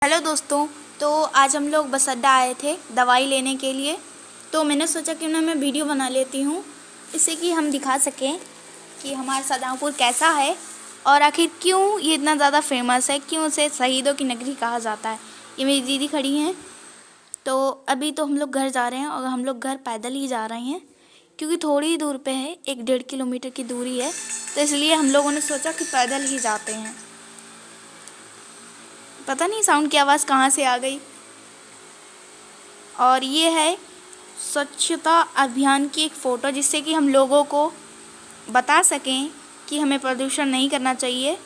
Hello दोस्तों। तो आज हम लोग बस अड्डा आए थे दवाई लेने के लिए। तो मैंने सोचा कि मैं वीडियो बना लेती हूँ, इससे कि हम दिखा सकें कि हमारा शाहजहाँपुर कैसा है और आखिर क्यों ये इतना ज़्यादा फेमस है, क्यों उसे शहीदों की नगरी कहा जाता है। ये मेरी दीदी खड़ी हैं। तो अभी तो हम लोग घर जा रहे हैं और हम लोग घर पैदल ही जा रहे हैं क्योंकि थोड़ी ही दूर पे है, 1-1.5 किलोमीटर की दूरी है। तो इसलिए हम लोगों ने सोचा कि पैदल ही जाते हैं। पता नहीं साउंड की आवाज़ कहाँ से आ गई। और ये है स्वच्छता अभियान की एक फ़ोटो, जिससे कि हम लोगों को बता सकें कि हमें प्रदूषण नहीं करना चाहिए।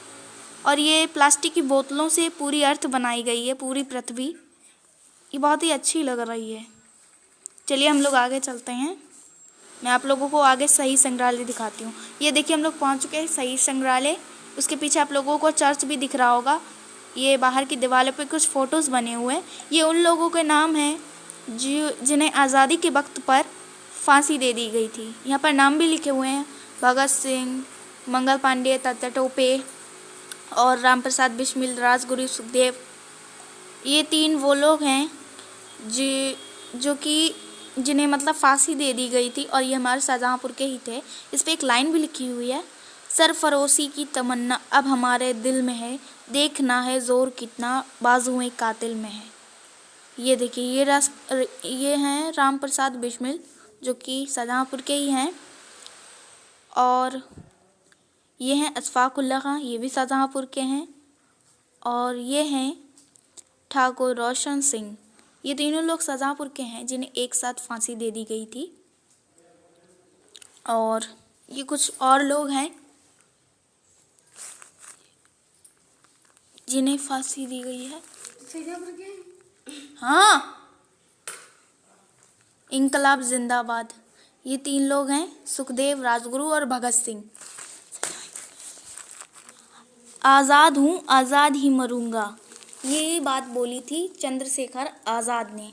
और ये प्लास्टिक की बोतलों से पूरी अर्थ बनाई गई है, पूरी पृथ्वी। ये बहुत ही अच्छी लग रही है। चलिए हम लोग आगे चलते हैं। मैं आप लोगों को आगे शहीद संग्रहालय दिखाती हूँ। ये देखिए हम लोग पहुँच चुके हैं शहीद संग्रहालय। उसके पीछे आप लोगों को चर्च भी दिख रहा होगा। ये बाहर की दीवारों पे कुछ फ़ोटोज़ बने हुए हैं। ये उन लोगों के नाम हैं जिन्हें आज़ादी के वक्त पर फांसी दे दी गई थी। यहाँ पर नाम भी लिखे हुए हैं, भगत सिंह, मंगल पांडे, तात्या टोपे और राम प्रसाद बिस्मिल, राजगुरु, सुखदेव। ये 3 वो लोग हैं जो कि जिन्हें मतलब फांसी दे दी गई थी, और ये हमारे शाहजहाँपुर के ही थे। इस पर एक लाइन भी लिखी हुई है, सरफरोशी की तमन्ना अब हमारे दिल में है, देखना है जोर कितना बाजुएं कातिल में है। ये देखिए ये हैं राम प्रसाद बिस्मिल, जो कि शाहजहाँपुर के ही हैं। और ये हैं अशफाक़ुल्लाह खां, ये भी शाहजहाँपुर के हैं। और ये हैं ठाकुर रोशन सिंह। ये तीनों लोग शाहजहाँपुर के हैं जिन्हें एक साथ फांसी दे दी गई थी। और ये कुछ और लोग हैं जिन्हें फांसी दी गई है। हाँ, इनकलाब जिंदाबाद। ये 3 लोग हैं, सुखदेव, राजगुरु और भगत सिंह। आज़ाद हूँ, आज़ाद ही मरूंगा, ये बात बोली थी चंद्रशेखर आज़ाद ने।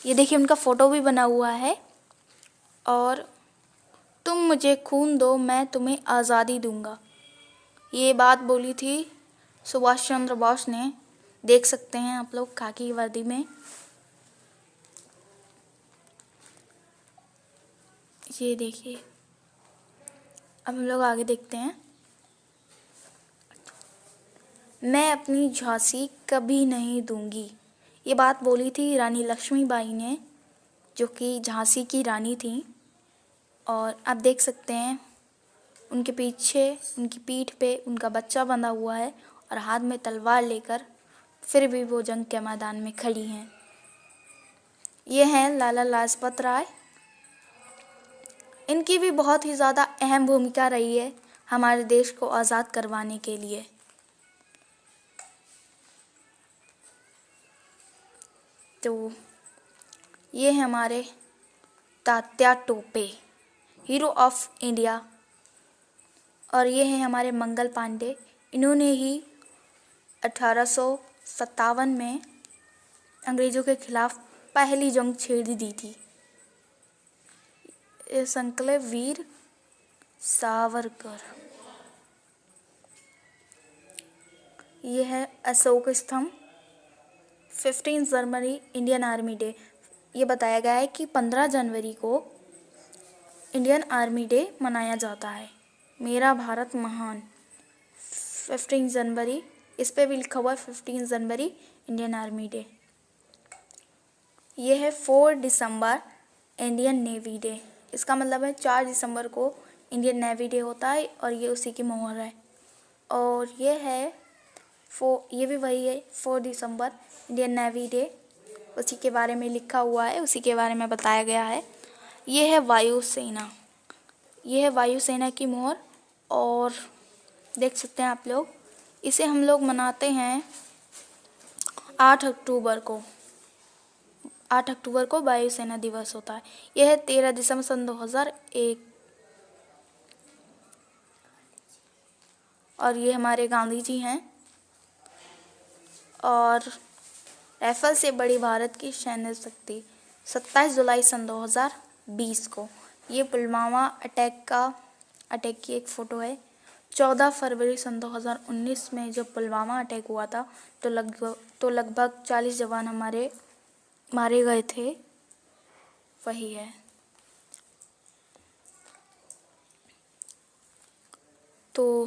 ये देखिए उनका फ़ोटो भी बना हुआ है। और तुम मुझे खून दो, मैं तुम्हें आज़ादी दूंगा, ये बात बोली थी सुभाष चंद्र बोस ने। देख सकते हैं आप लोग खाकी वर्दी में। ये देखिए, अब हम लोग आगे देखते हैं। मैं अपनी झांसी कभी नहीं दूंगी, ये बात बोली थी रानी लक्ष्मीबाई ने, जो कि झांसी की रानी थी। और आप देख सकते हैं उनके पीछे, उनकी पीठ पे उनका बच्चा बंधा हुआ है और हाथ में तलवार लेकर फिर भी वो जंग के मैदान में खड़ी हैं। ये हैं लाला लाजपत राय। इनकी भी बहुत ही ज़्यादा अहम भूमिका रही है हमारे देश को आज़ाद करवाने के लिए। तो ये है हमारे Tatya Tope, hero of India. और ये है हमारे मंगल पांडे। इन्होंने ही 1857 में अंग्रेज़ों के खिलाफ पहली जंग छेड़ दी थी। ये संकल्प वीर सावरकर। ये है अशोक स्तंभ। 15 जनवरी इंडियन आर्मी डे। ये बताया गया है कि 15 जनवरी को इंडियन आर्मी डे मनाया जाता है। मेरा भारत महान, 15 जनवरी। इस पे भी लिखा हुआ है 15 जनवरी इंडियन आर्मी डे। ये है 4 दिसंबर इंडियन नेवी डे। इसका मतलब है 4 दिसंबर को इंडियन नेवी डे होता है और ये उसी की मोहर है। और ये है ये भी वही है, 4 दिसंबर इंडियन नेवी डे, उसी के बारे में लिखा हुआ है, उसी के बारे में बताया गया है। ये है वायुसेना। ये है वायुसेना की मोहर। और देख सकते हैं आप लोग, इसे हम लोग मनाते हैं 8 अक्टूबर को। 8 अक्टूबर को वायुसेना दिवस होता है। यह है 13 दिसंबर सन 2001। और ये हमारे गांधी जी हैं। और राइफल से बड़ी भारत की सैन्य शक्ति, 27 जुलाई सन 2020 को। ये पुलवामा अटैक की एक फ़ोटो है। 14 फरवरी सन 2019 में जब पुलवामा अटैक हुआ था तो लगभग 40 जवान हमारे मारे गए थे, वही है। तो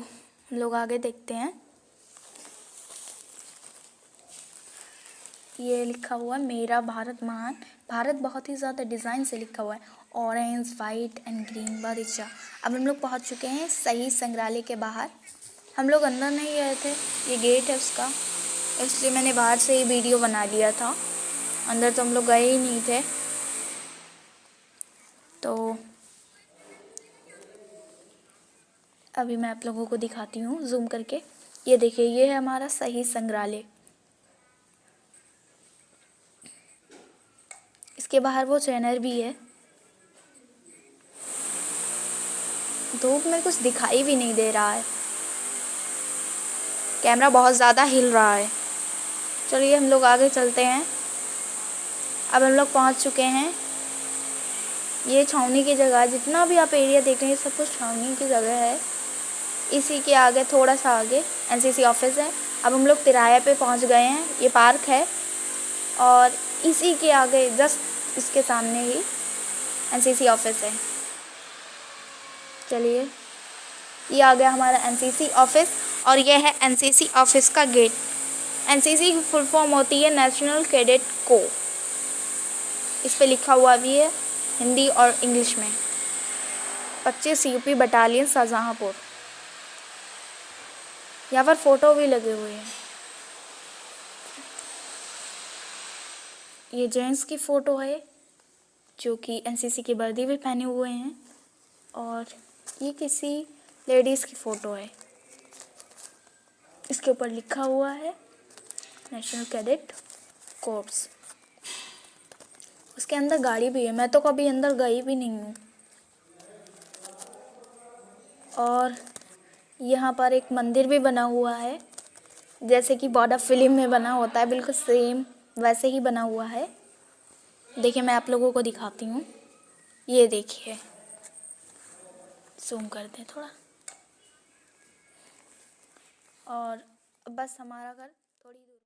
हम लोग आगे देखते हैं। ये लिखा हुआ है मेरा भारत महान। भारत बहुत ही ज़्यादा डिज़ाइन से लिखा हुआ है, ऑरेंज, वाइट एंड ग्रीन, बहुत अच्छा। अब हम लोग पहुंच चुके हैं शहीद संग्रहालय के बाहर। हम लोग अंदर नहीं गए थे, ये गेट है उसका, इसलिए मैंने बाहर से ही वीडियो बना लिया था। अंदर तो हम लोग गए ही नहीं थे। तो अभी मैं आप लोगों को दिखाती हूँ जूम करके। ये देखिए, ये है हमारा शहीद संग्रहालय। इसके बाहर वो चैनल भी है। धूप में कुछ दिखाई भी नहीं दे रहा है, कैमरा बहुत ज़्यादा हिल रहा है। चलिए हम लोग आगे चलते हैं। अब हम लोग पहुंच चुके हैं। ये छावनी की जगह, जितना भी आप एरिया देख रहे हैं सब कुछ छावनी की जगह है। इसी के आगे, थोड़ा सा आगे एनसीसी ऑफिस है। अब हम लोग तिराहे पे पहुंच गए हैं। ये पार्क है और इसी के आगे जस्ट इसके सामने ही एनसीसी ऑफिस है। चलिए, ये आ गया हमारा एनसीसी ऑफिस और ये है एनसीसी ऑफिस का गेट। एनसीसी की फुल फॉर्म होती है नेशनल कैडेट कोर। इस पे लिखा हुआ भी है हिंदी और इंग्लिश में। 25 यूपी बटालियन शाहजहाँपुर। यहाँ पर फोटो भी लगे हुए हैं। ये जेंट्स की फ़ोटो है जो कि एनसीसी की वर्दी भी पहने हुए हैं, और ये किसी लेडीज़ की फ़ोटो है। इसके ऊपर लिखा हुआ है नेशनल कैडेट कोर्प्स। उसके अंदर गाड़ी भी है, मैं तो कभी अंदर गई भी नहीं हूँ। और यहाँ पर एक मंदिर भी बना हुआ है, जैसे कि बॉर्डर फिल्म में बना होता है, बिल्कुल सेम वैसे ही बना हुआ है। देखिए, मैं आप लोगों को दिखाती हूँ। ये देखिए, जूम कर दें थोड़ा। और बस हमारा घर थोड़ी दूर